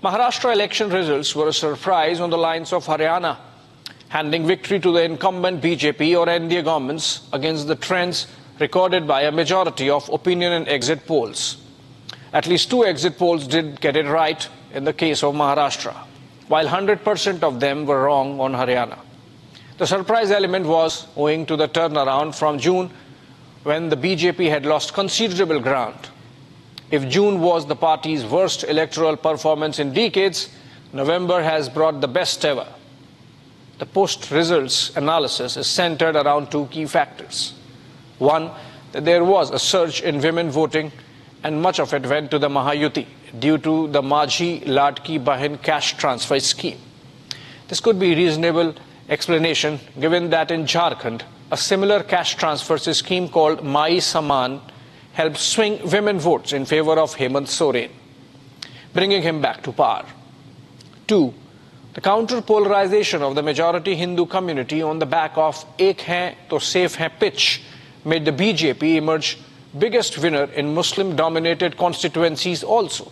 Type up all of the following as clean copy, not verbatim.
Maharashtra election results were a surprise on the lines of Haryana, handing victory to the incumbent BJP or NDA governments against the trends recorded by a majority of opinion and exit polls. At least 2 exit polls did get it right in the case of Maharashtra, while 100% of them were wrong on Haryana. The surprise element was owing to the turnaround from June, when the BJP had lost considerable ground. If June was the party's worst electoral performance in decades, November has brought the best ever. The post-results analysis is centered around 2 key factors. One, that there was a surge in women voting, and much of it went to the Maha Yuti due to the Majhi Ladki Bahin cash transfer scheme. This could be a reasonable explanation given that in Jharkhand, a similar cash transfer scheme called Mai Saman helped swing women votes in favor of Hemant Soren, bringing him back to power. 2. The counter-polarization of the majority Hindu community on the back of Ek Hai to Safe Hai pitch made the BJP emerge biggest winner in Muslim-dominated constituencies also.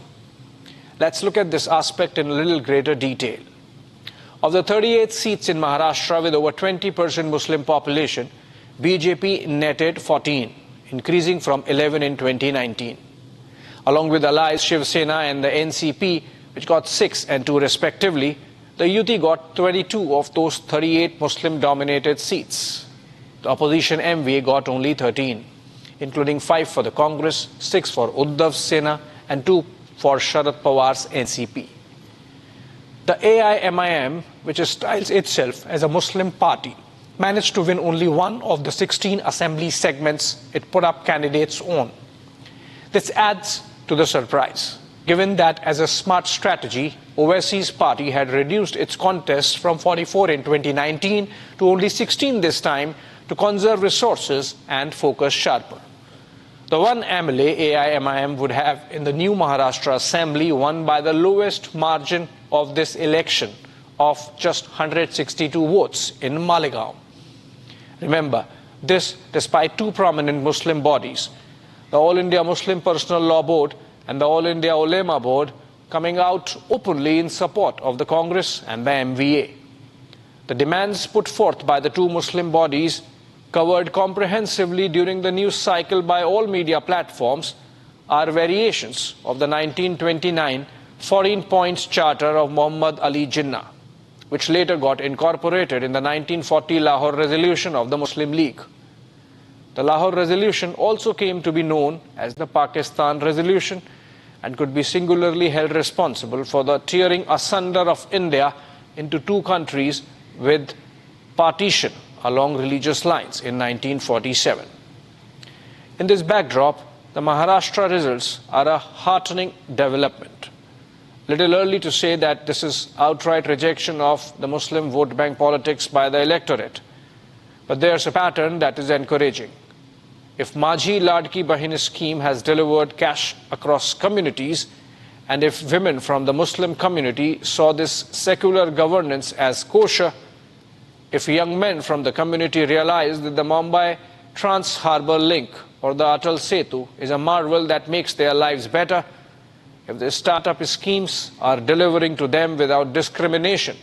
Let's look at this aspect in a little greater detail. Of the 38 seats in Maharashtra with over 20% Muslim population, BJP netted 14, increasing from 11 in 2019. Along with allies Shiv Sena and the NCP, which got 6 and 2 respectively, the Yuti got 22 of those 38 Muslim-dominated seats. The opposition MVA got only 13, including 5 for the Congress, 6 for Uddhav Sena, and 2 for Sharad Pawar's NCP. The AIMIM, which styles itself as a Muslim party, managed to win only 1 of the 16 assembly segments it put up candidates on. This adds to the surprise, given that as a smart strategy, Owaisi's party had reduced its contests from 44 in 2019 to only 16 this time to conserve resources and focus sharper. The one MLA AIMIM would have in the new Maharashtra Assembly won by the lowest margin of this election of just 162 votes in Malegaon. Remember, this despite 2 prominent Muslim bodies, the All India Muslim Personal Law Board and the All India Ulema Board, coming out openly in support of the Congress and the MVA. The demands put forth by the 2 Muslim bodies, covered comprehensively during the news cycle by all media platforms, are variations of the 1929 14 Points Charter of Muhammad Ali Jinnah, which later got incorporated in the 1940 Lahore Resolution of the Muslim League. The Lahore Resolution also came to be known as the Pakistan Resolution and could be singularly held responsible for the tearing asunder of India into 2 countries with partition along religious lines in 1947. In this backdrop, the Maharashtra results are a heartening development. Little early to say that this is outright rejection of the Muslim vote bank politics by the electorate, but there's a pattern that is encouraging. If Majhi Ladki Bahin scheme has delivered cash across communities, and if women from the Muslim community saw this secular governance as kosher, if young men from the community realize that the Mumbai Trans-Harbour Link or the Atal Setu is a marvel that makes their lives better, if the startup schemes are delivering to them without discrimination,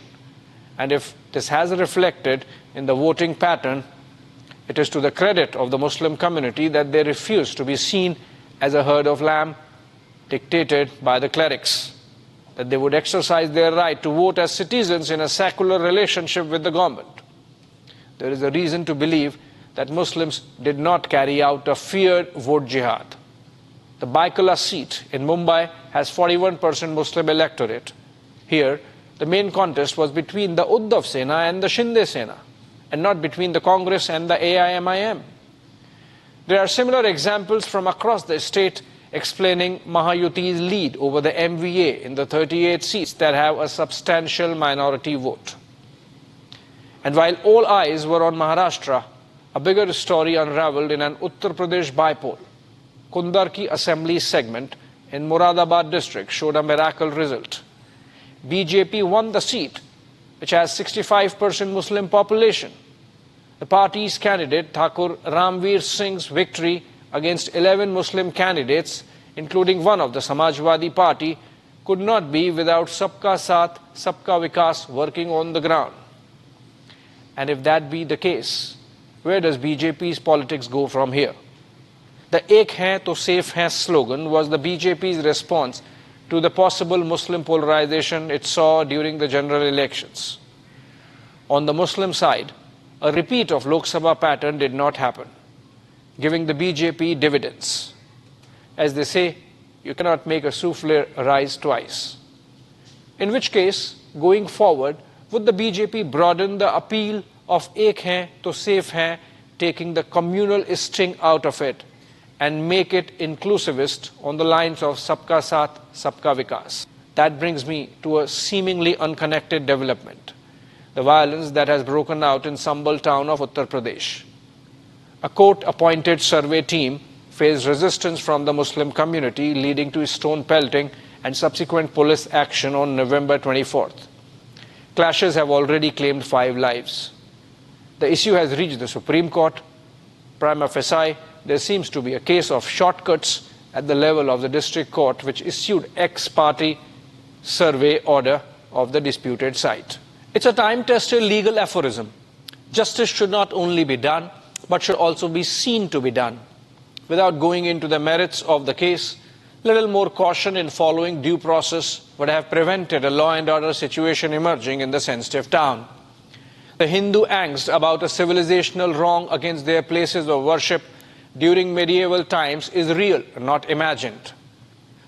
and if this has reflected in the voting pattern, it is to the credit of the Muslim community that they refuse to be seen as a herd of lamb dictated by the clerics, that they would exercise their right to vote as citizens in a secular relationship with the government. There is a reason to believe that Muslims did not carry out a feared vote jihad. The Baikala seat in Mumbai has 41% Muslim electorate. Here, the main contest was between the Uddhav Sena and the Shinde Sena, and not between the Congress and the AIMIM. There are similar examples from across the state explaining Maha Yuti's lead over the MVA in the 38 seats that have a substantial minority vote. And while all eyes were on Maharashtra, a bigger story unraveled in an Uttar Pradesh bypoll. Kundarki assembly segment in Moradabad district showed a miracle result. BJP won the seat, which has 65% Muslim population. The party's candidate Thakur Ramveer Singh's victory against 11 Muslim candidates, including one of the Samajwadi Party, could not be without Sabka Saath, Sabka Vikas working on the ground. And if that be the case, where does BJP's politics go from here? The Ek Hai to Safe Hai slogan was the BJP's response to the possible Muslim polarization it saw during the general elections. On the Muslim side, a repeat of Lok Sabha pattern did not happen, giving the BJP dividends. As they say, you cannot make a souffle rise twice. In which case, going forward, would the BJP broaden the appeal of Ek Hai to Safe Hai, taking the communal sting out of it, and make it inclusivist on the lines of Sabka Saath, Sabka Vikas? That brings me to a seemingly unconnected development: the violence that has broken out in Sambal town of Uttar Pradesh. A court-appointed survey team faced resistance from the Muslim community, leading to stone pelting and subsequent police action on November 24th. Clashes have already claimed 5 lives. The issue has reached the Supreme Court. Prima facie, there seems to be a case of shortcuts at the level of the district court, which issued ex-parte survey order of the disputed site. It's a time-tested legal aphorism. Justice should not only be done, but should also be seen to be done. Without going into the merits of the case, little more caution in following due process would have prevented a law and order situation emerging in the sensitive town. The Hindu angst about a civilizational wrong against their places of worship during medieval times is real, not imagined.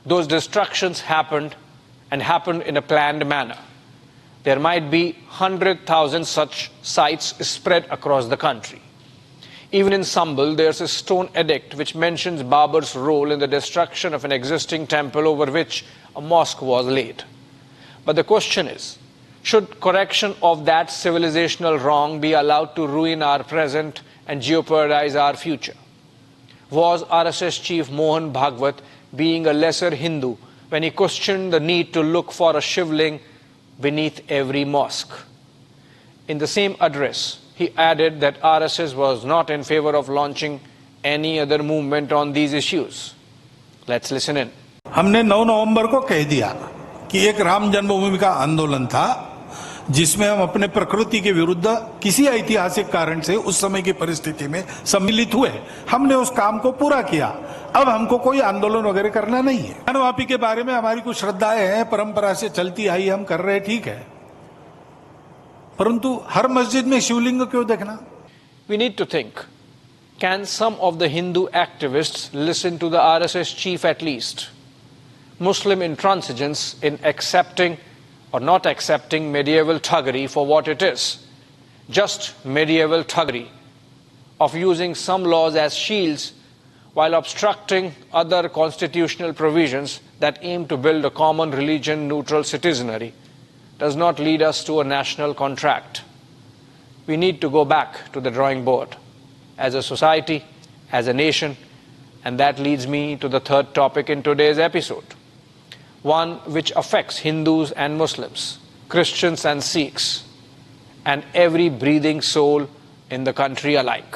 Those destructions happened, and happened in a planned manner. There might be 100,000 such sites spread across the country. Even in Sambal, there's a stone edict which mentions Babur's role in the destruction of an existing temple over which a mosque was laid. But the question is, should correction of that civilizational wrong be allowed to ruin our present and jeopardize our future? Was RSS chief Mohan Bhagwat being a lesser Hindu when he questioned the need to look for a shivling beneath every mosque? In the same address, he added that RSS was not in favor of launching any other movement on these issues. Let's listen in. हमने 9 नवंबर को कह दिया कि एक राम जन्मभूमि का आंदोलन था जिसमें हम अपने प्रकृति के विरुद्ध किसी ऐतिहासिक कारण से उस समय की परिस्थिति में सम्मिलित हुए। हमने उस काम को पूरा किया। अब हमको कोई आंदोलन वगैरह करना नहीं है। ज्ञानवापी के बारे में हमारी कुछ श्रद्धाएं हैं, परंपरा से चलती आई, हम कर रहे, ठीक है, परंतु हर मस्जिद में शिवलिंग क्यों देखना? We need to think. Can some of the Hindu activists listen to the RSS chief at least? Muslim intransigence in accepting or not accepting medieval thuggery for what it is, just medieval thuggery, of using some laws as shields while obstructing other constitutional provisions that aim to build a common religion-neutral citizenry, does not lead us to a national contract. We need to go back to the drawing board as a society, as a nation, and that leads me to the third topic in today's episode, one which affects Hindus and Muslims, Christians and Sikhs, and every breathing soul in the country alike.